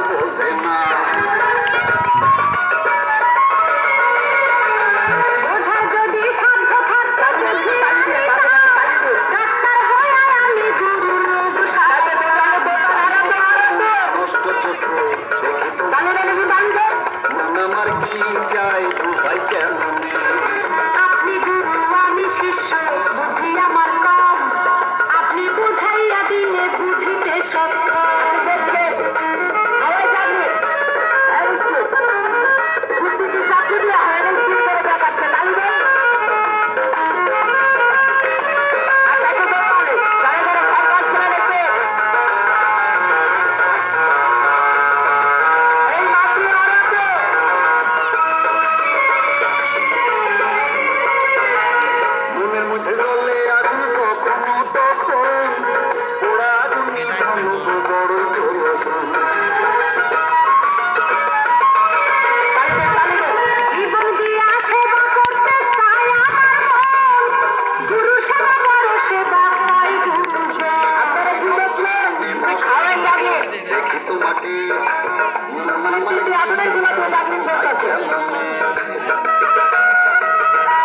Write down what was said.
বোঝে না। বোঝার যদি সাধ্য থাকতো বুঝি আমি ডাক্তার হয়ে আমি গুরুর রোগ নষ্ট চক্র মন আমার কি চাই বুঝাই কেমনে। আপনি গুরু আমি শিষ্য বুদ্ধি আমার কম আপনি বুঝাইয়া দিলে বুঝিতে সক্ষম মনের মধ্যে জ্বলে আগুন কখনো তখন পোড়া আগুন নিভানো বড়ই প্রয়োজন। জীবন দিয়া সেবা করতে চাই আমার মন গুরু সেবা বড় সেবা পাই দেখি তোমাকে গুরু